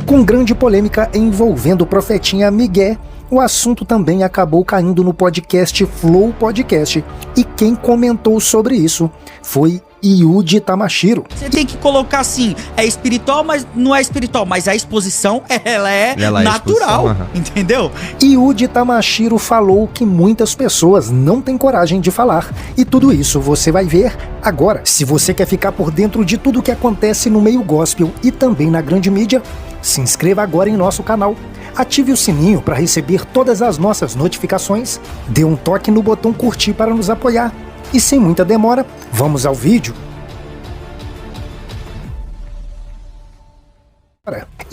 Com grande polêmica envolvendo o profetinha Miguel, o assunto também acabou caindo no podcast Flow Podcast, e quem comentou sobre isso foi Yuji Tamashiro. Você tem que colocar assim, é espiritual, mas não é espiritual, mas a exposição, ela é natural, entendeu? Yuji Tamashiro falou que muitas pessoas não têm coragem de falar, e tudo isso você vai ver agora. Se você quer ficar por dentro de tudo que acontece no meio gospel e também na grande mídia, se inscreva agora em nosso canal, ative o sininho para receber todas as nossas notificações, dê um toque no botão curtir para nos apoiar, e sem muita demora, vamos ao vídeo.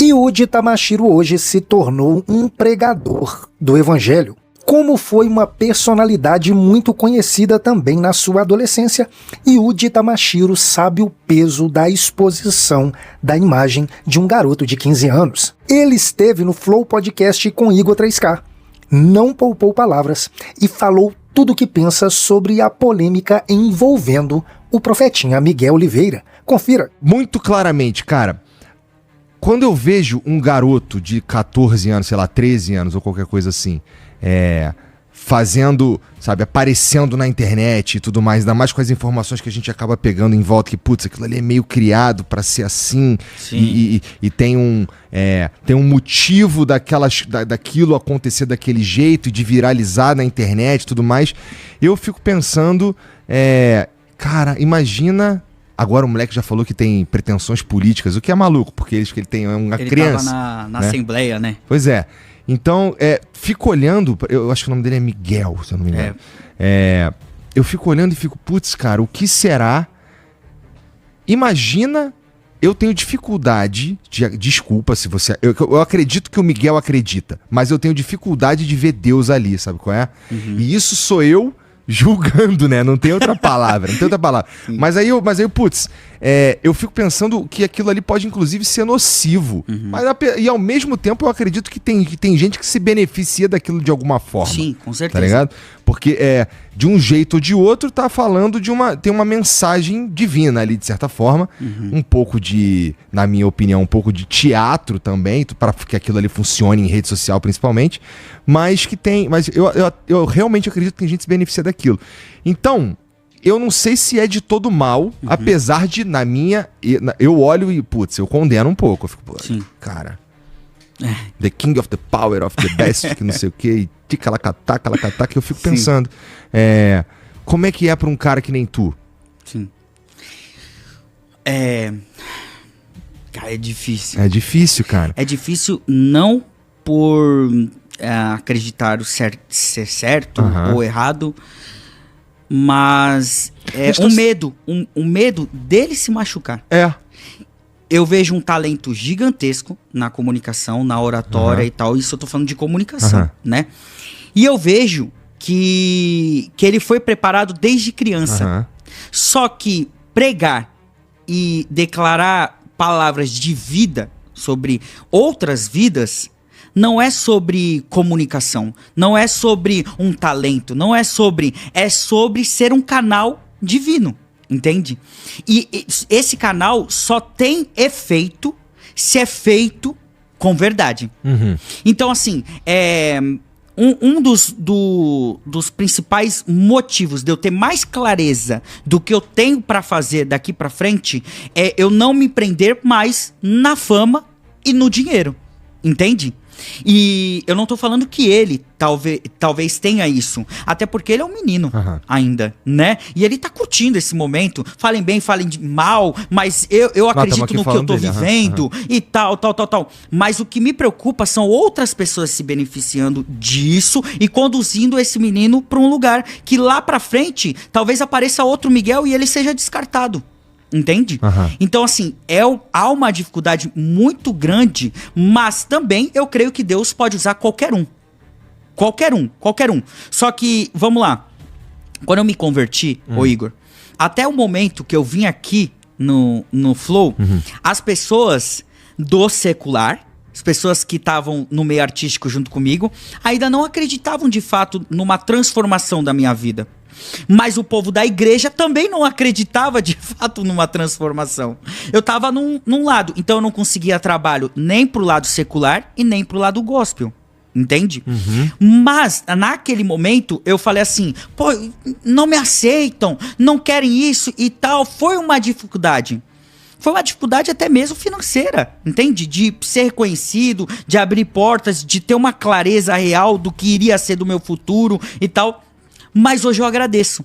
Yuji Tamashiro hoje se tornou um pregador do evangelho. Como foi uma personalidade muito conhecida também na sua adolescência, Yuji Tamashiro sabe o peso da exposição da imagem de um garoto de 15 anos. Ele esteve no Flow Podcast com Igor 3K, não poupou palavras e falou tudo o que pensa sobre a polêmica envolvendo o profetinha Miguel Oliveira. Confira. Muito claramente, cara, quando eu vejo um garoto de 14 anos, sei lá, 13 anos ou qualquer coisa assim, fazendo, sabe, aparecendo na internet e tudo mais, ainda mais com as informações que a gente acaba pegando em volta, que, putz, aquilo ali é meio criado pra ser assim, e tem um motivo daquilo acontecer daquele jeito, de viralizar na internet e tudo mais, eu fico pensando, cara, imagina... Agora o moleque já falou que tem pretensões políticas, o que é maluco, porque ele tem uma criança. Ele tava na Assembleia, né? Pois é. Então, fico olhando, eu acho que o nome dele é Miguel, se eu não me engano. Eu fico olhando e fico, putz, cara, o que será? Imagina, eu tenho dificuldade, desculpa se você... Eu acredito que o Miguel acredita, mas eu tenho dificuldade de ver Deus ali, sabe qual é? Uhum. E isso sou eu julgando, né? Não tem outra palavra, Mas aí, putz, eu fico pensando que aquilo ali pode, inclusive, ser nocivo. Uhum. E ao mesmo tempo eu acredito que tem gente que se beneficia daquilo de alguma forma. Sim, com certeza. Tá ligado? Porque de um jeito ou de outro tá falando tem uma mensagem divina ali, de certa forma. Uhum. Um pouco na minha opinião, um pouco de teatro também, para que aquilo ali funcione em rede social principalmente. Mas eu realmente acredito que tem gente que se beneficia daquilo. Então, eu não sei se é de todo mal, apesar de, eu olho e, putz, eu condeno um pouco. Eu fico, cara, the king of the power of the best, que não sei o que, e ticalacatá, que eu fico pensando, como é que é pra um cara que nem tu? Sim. Cara, é difícil. É difícil, cara. É difícil não por acreditar ser certo ou errado, mas um medo dele se machucar. Eu vejo um talento gigantesco na comunicação, na oratória e tal. Isso eu tô falando de comunicação, né? E eu vejo que ele foi preparado desde criança. Só que pregar e declarar palavras de vida sobre outras vidas não é sobre comunicação, não é sobre um talento, é sobre ser um canal divino, entende? E esse canal só tem efeito se é feito com verdade. Então, assim, um dos principais motivos de eu ter mais clareza do que eu tenho pra fazer daqui pra frente é eu não me prender mais na fama e no dinheiro, entende? E eu não tô falando que ele talvez tenha isso, até porque ele é um menino ainda, né? E ele tá curtindo esse momento, falem bem, falem mal, mas eu acredito no que eu tô vivendo e tal. Mas o que me preocupa são outras pessoas se beneficiando disso e conduzindo esse menino pra um lugar que lá pra frente talvez apareça outro Miguel e ele seja descartado. Entende? Então, assim, há uma dificuldade muito grande, mas também eu creio que Deus pode usar qualquer um. Qualquer um. Só que, vamos lá. Quando eu me converti, ô Igor, até o momento que eu vim aqui no Flow, as pessoas do secular, as pessoas que estavam no meio artístico junto comigo, ainda não acreditavam de fato numa transformação da minha vida. Mas o povo da igreja também não acreditava de fato numa transformação. Eu tava num lado, então eu não conseguia trabalho nem pro lado secular e nem pro lado gospel. Entende? Mas, naquele momento, eu falei assim, pô, não me aceitam, não querem isso e tal. Foi uma dificuldade. Foi uma dificuldade até mesmo financeira, entende? De ser reconhecido, de abrir portas, de ter uma clareza real do que iria ser do meu futuro e tal. Mas hoje eu agradeço.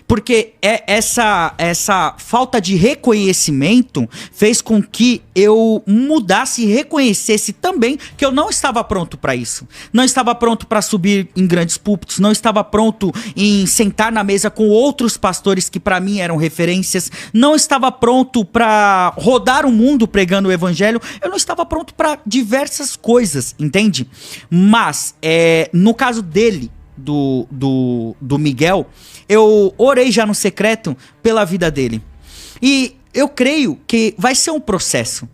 Porque essa falta de reconhecimento fez com que eu mudasse e reconhecesse também que eu não estava pronto para isso. Não estava pronto para subir em grandes púlpitos, não estava pronto em sentar na mesa com outros pastores que para mim eram referências, não estava pronto para rodar o mundo pregando o evangelho, eu não estava pronto para diversas coisas, entende? Mas, no caso dele, do Miguel, eu orei já no secreto pela vida dele. E eu creio que vai ser um processo.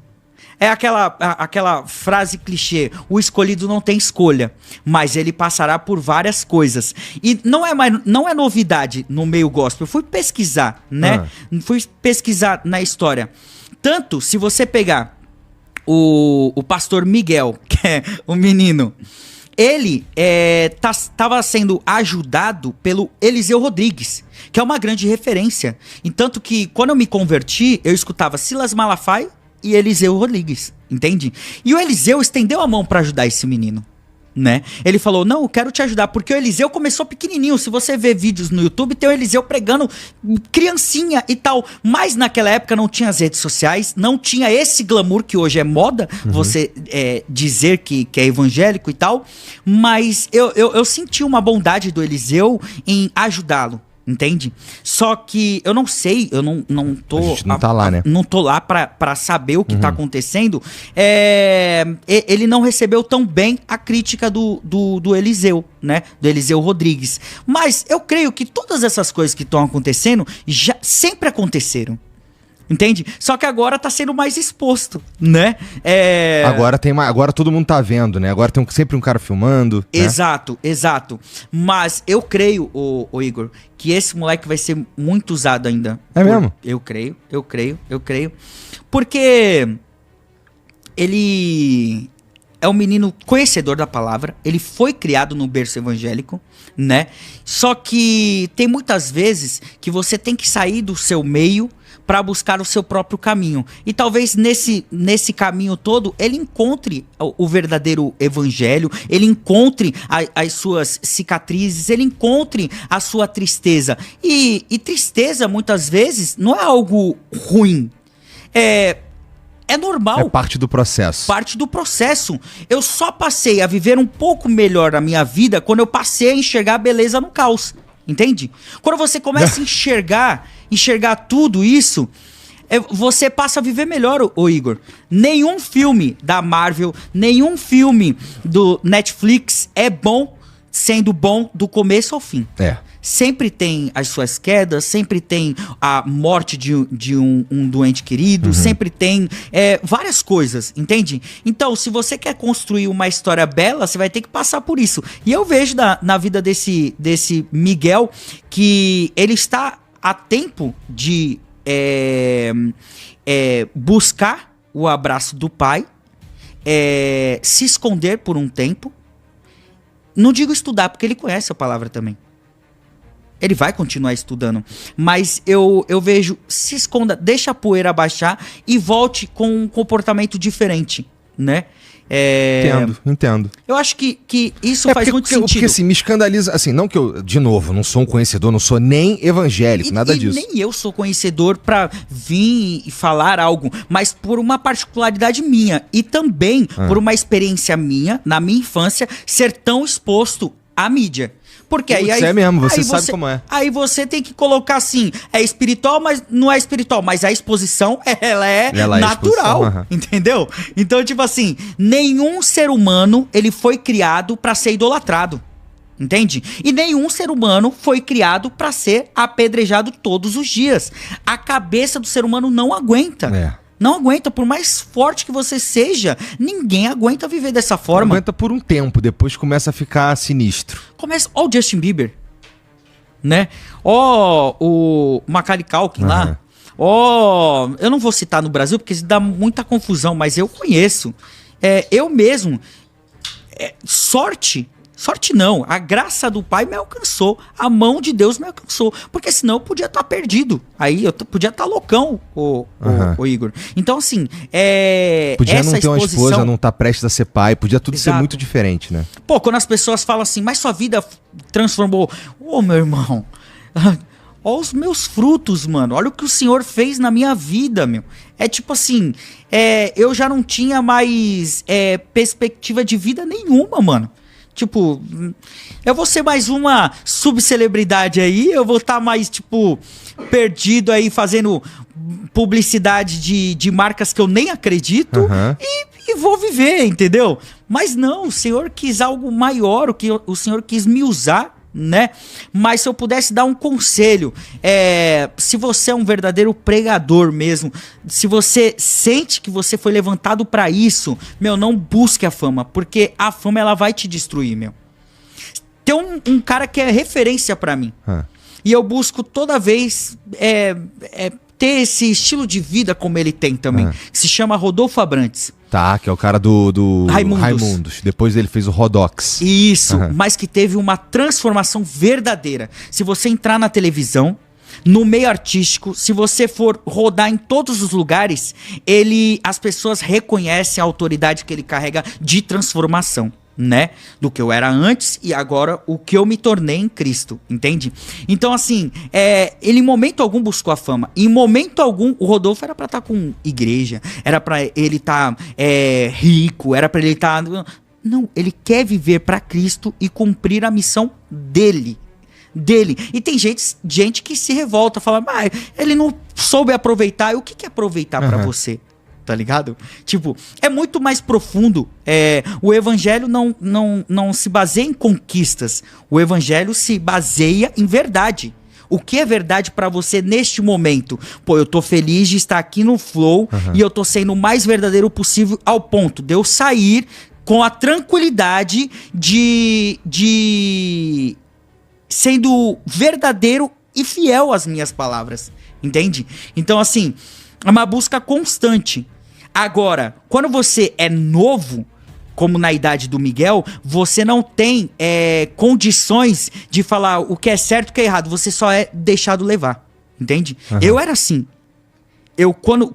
É aquela frase clichê, o escolhido não tem escolha, mas ele passará por várias coisas. E não é novidade no meio gospel. Eu fui pesquisar, né? Fui pesquisar na história. Tanto, se você pegar o pastor Miguel, que é o menino, ele estava sendo ajudado pelo Eliseu Rodrigues, que é uma grande referência. E tanto que, quando eu me converti, eu escutava Silas Malafaia e Eliseu Rodrigues, entende? E o Eliseu estendeu a mão para ajudar esse menino, né? Ele falou, não, eu quero te ajudar, porque o Eliseu começou pequenininho. Se você ver vídeos no YouTube, tem o Eliseu pregando criancinha e tal. Mas naquela época não tinha as redes sociais, não tinha esse glamour que hoje é moda, você dizer que é evangélico e tal. Mas eu senti uma bondade do Eliseu em ajudá-lo, entende? Só que eu não sei, eu não tô... A gente não tá lá, né? Não tô lá pra saber o que tá acontecendo. Ele não recebeu tão bem a crítica do Eliseu, né? Do Eliseu Rodrigues. Mas eu creio que todas essas coisas que estão acontecendo já sempre aconteceram. Entende? Só que agora tá sendo mais exposto, né? Agora todo mundo tá vendo, né? Agora tem sempre um cara filmando. Exato, né? Exato. Mas eu creio, o Igor, que esse moleque vai ser muito usado ainda. É mesmo? Eu creio. Porque ele é um menino conhecedor da palavra, ele foi criado no berço evangélico, né? Só que tem muitas vezes que você tem que sair do seu meio para buscar o seu próprio caminho. E talvez nesse caminho todo ele encontre o verdadeiro evangelho, ele encontre as suas cicatrizes, ele encontre a sua tristeza. E tristeza, muitas vezes, não é algo ruim. É normal. É parte do processo. Parte do processo. Eu só passei a viver um pouco melhor a minha vida quando eu passei a enxergar a beleza no caos. Entende? Quando você começa a enxergar tudo isso, você passa a viver melhor, ô Igor. Nenhum filme da Marvel, nenhum filme do Netflix é bom sendo bom do começo ao fim. Sempre tem as suas quedas, sempre tem a morte de um doente querido, sempre tem várias coisas, entende? Então, se você quer construir uma história bela, você vai ter que passar por isso. E eu vejo na vida desse Miguel que ele está a tempo de buscar o abraço do pai, se esconder por um tempo. Não digo estudar, porque ele conhece a palavra também. Ele vai continuar estudando. Mas eu vejo, se esconda, deixa a poeira baixar e volte com um comportamento diferente, né? Entendo. Eu acho que isso faz muito sentido. Porque assim, me escandaliza, assim, não que eu, de novo, não sou um conhecedor, não sou nem evangélico, nada disso. Nem eu sou conhecedor pra vir e falar algo, mas por uma particularidade minha e também por uma experiência minha, na minha infância, ser tão exposto à mídia. Porque aí é mesmo, você sabe como é. Aí você tem que colocar assim, é espiritual, mas não é espiritual. Mas a exposição, ela é natural, entendeu? Então, tipo assim, nenhum ser humano, ele foi criado pra ser idolatrado, entende? E nenhum ser humano foi criado pra ser apedrejado todos os dias. A cabeça do ser humano não aguenta. Não aguenta, por mais forte que você seja, ninguém aguenta viver dessa forma. Não aguenta por um tempo, depois começa a ficar sinistro. Olha o Justin Bieber, né? O Macaulay Culkin lá. Eu não vou citar no Brasil porque isso dá muita confusão, mas eu conheço. Eu mesmo. Sorte não, a graça do Pai me alcançou, a mão de Deus me alcançou, porque senão eu podia estar perdido, aí eu podia estar loucão, o Igor. Então assim, podia essa não ter uma exposição... esposa, não estar prestes a ser pai, podia tudo Exato. ser muito diferente, né? Pô, quando as pessoas falam assim, mas sua vida transformou... Meu irmão, olha os meus frutos, mano, olha o que o Senhor fez na minha vida, meu. É tipo assim, eu já não tinha mais perspectiva de vida nenhuma, mano. Tipo, eu vou ser mais uma subcelebridade aí, eu vou estar mais, tipo, perdido aí fazendo publicidade de marcas que eu nem acredito e vou viver, entendeu? Mas não, o Senhor quis algo maior, o Senhor quis me usar, né? Mas se eu pudesse dar um conselho, se você é um verdadeiro pregador mesmo, se você sente que você foi levantado pra isso, meu, não busque a fama, porque a fama ela vai te destruir, meu. Tem um cara que é referência pra mim, e eu busco toda vez ter esse estilo de vida como ele tem também, que se chama Rodolfo Abrantes. Tá, que é o cara do Raimundos. Depois ele fez o Rodox. Isso, mas que teve uma transformação verdadeira. Se você entrar na televisão, no meio artístico, se você for rodar em todos os lugares, as pessoas reconhecem a autoridade que ele carrega de transformação, né? Do que eu era antes e agora o que eu me tornei em Cristo, entende? Então assim, ele em momento algum buscou a fama. Em momento algum o Rodolfo era pra estar com igreja, era pra ele estar rico, era pra ele estar... Não, ele quer viver pra Cristo e cumprir a missão dele. E tem gente que se revolta, fala, mas ele não soube aproveitar. E o que é aproveitar pra você? Tá ligado? Tipo, é muito mais profundo. O evangelho não se baseia em conquistas. O evangelho se baseia em verdade. O que é verdade pra você neste momento? Pô, eu tô feliz de estar aqui no Flow e eu tô sendo o mais verdadeiro possível ao ponto de eu sair com a tranquilidade de sendo verdadeiro e fiel às minhas palavras. Entende? Então, assim, é uma busca constante. Agora, quando você é novo, como na idade do Miguel, você não tem condições de falar o que é certo e o que é errado. Você só é deixado levar, entende? Eu era assim.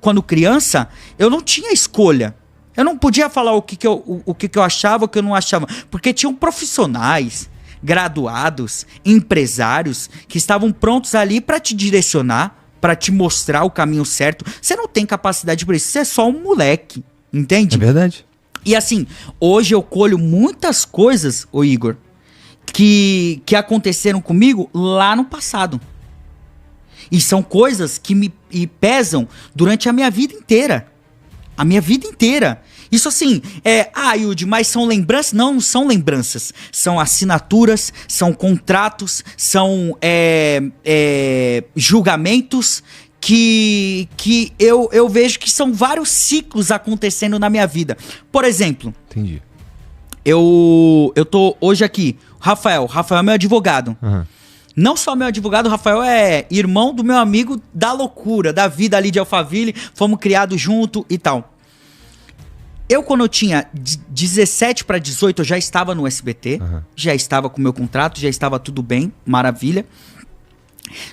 Quando criança, eu não tinha escolha. Eu não podia falar o que eu achava, o que eu não achava. Porque tinham profissionais, graduados, empresários, que estavam prontos ali para te direcionar, pra te mostrar o caminho certo. Você não tem capacidade pra isso. Você é só um moleque. Entende? É verdade. E assim, hoje eu colho muitas coisas, ô Igor, que aconteceram comigo lá no passado. E são coisas que me pesam durante a minha vida inteira. A minha vida inteira. Isso assim, Yudi, mas são lembranças? Não são lembranças. São assinaturas, são contratos, são julgamentos que eu vejo que são vários ciclos acontecendo na minha vida. Por exemplo, entendi. Eu tô hoje aqui, Rafael é meu advogado. Não só meu advogado, o Rafael é irmão do meu amigo da loucura, da vida ali de Alphaville, fomos criados junto e tal. Quando eu tinha 17 para 18, eu já estava no SBT, já estava com o meu contrato, já estava tudo bem, maravilha.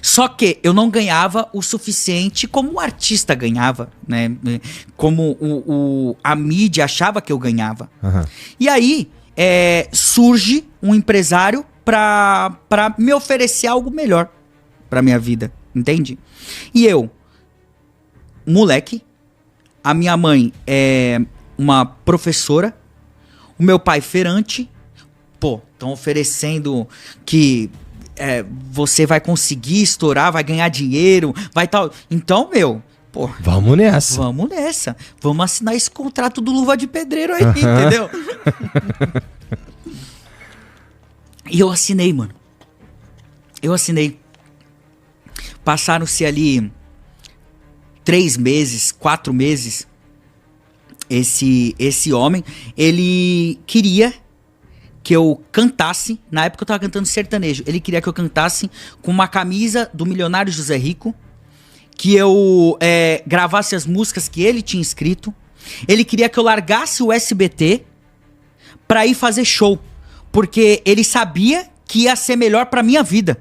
Só que eu não ganhava o suficiente como o artista ganhava, né? Como a mídia achava que eu ganhava. E aí surge um empresário pra me oferecer algo melhor pra minha vida, entende? E eu, moleque, a minha mãe é uma professora, o meu pai feirante, estão oferecendo que você vai conseguir estourar, vai ganhar dinheiro, vai tal. Então, vamos nessa. Vamos assinar esse contrato do Luva de Pedreiro aí, entendeu? E eu assinei, mano. Passaram-se ali 3 meses, 4 meses. Esse homem, ele queria que eu cantasse, na época eu tava cantando sertanejo, ele queria que eu cantasse com uma camisa do milionário José Rico, que eu gravasse as músicas que ele tinha escrito, ele queria que eu largasse o SBT pra ir fazer show, porque ele sabia que ia ser melhor pra minha vida.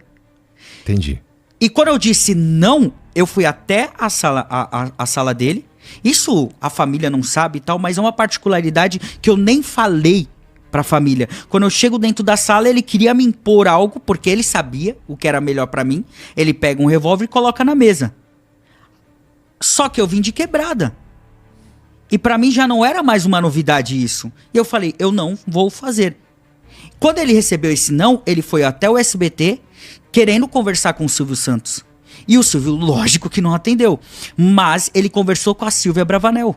Entendi. E quando eu disse não, eu fui até a sala dele. Isso a família não sabe e tal, mas é uma particularidade que eu nem falei pra família. Quando eu chego dentro da sala, ele queria me impor algo, porque ele sabia o que era melhor pra mim. Ele pega um revólver e coloca na mesa. Só que eu vim de quebrada. E pra mim já não era mais uma novidade isso. E eu falei, eu não vou fazer. Quando ele recebeu esse não, ele foi até o SBT querendo conversar com o Silvio Santos. E o Silvio, lógico que não atendeu. Mas ele conversou com a Silvia Bravanel.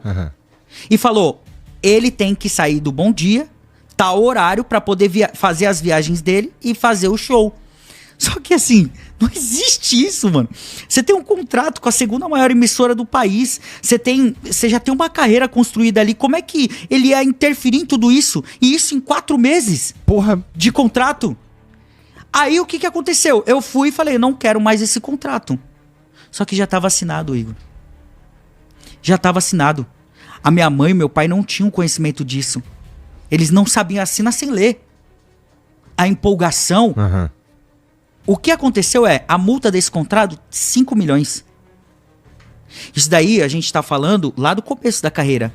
E falou, ele tem que sair do Bom Dia, tal horário, pra poder fazer as viagens dele e fazer o show. Só que assim, não existe isso, mano. Você tem um contrato com a segunda maior emissora do país. Você já tem uma carreira construída ali. Como é que ele ia interferir em tudo isso? E isso em 4 meses? Porra. De contrato? Aí o que aconteceu? Eu fui e falei, não quero mais esse contrato. Só que já estava assinado, Igor. Já estava assinado. A minha mãe e meu pai não tinham conhecimento disso. Eles não sabiam, assinar sem ler. A empolgação. O que aconteceu a multa desse contrato, 5 milhões. Isso daí a gente está falando lá do começo da carreira.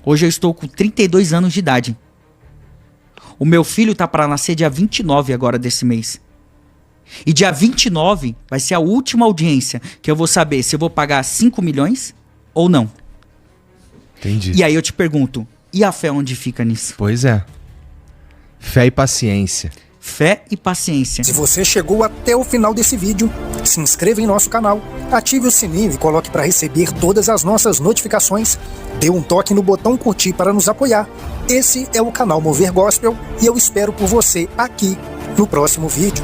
Hoje eu estou com 32 anos de idade. O meu filho tá para nascer dia 29 agora desse mês. E dia 29 vai ser a última audiência que eu vou saber se eu vou pagar 5 milhões ou não. Entendi. E aí eu te pergunto, e a fé onde fica nisso? Pois é. Fé e paciência. Fé e paciência. Se você chegou até o final desse vídeo, se inscreva em nosso canal, ative o sininho e coloque para receber todas as nossas notificações. Dê um toque no botão curtir para nos apoiar. Esse é o canal Mover Gospel e eu espero por você aqui no próximo vídeo.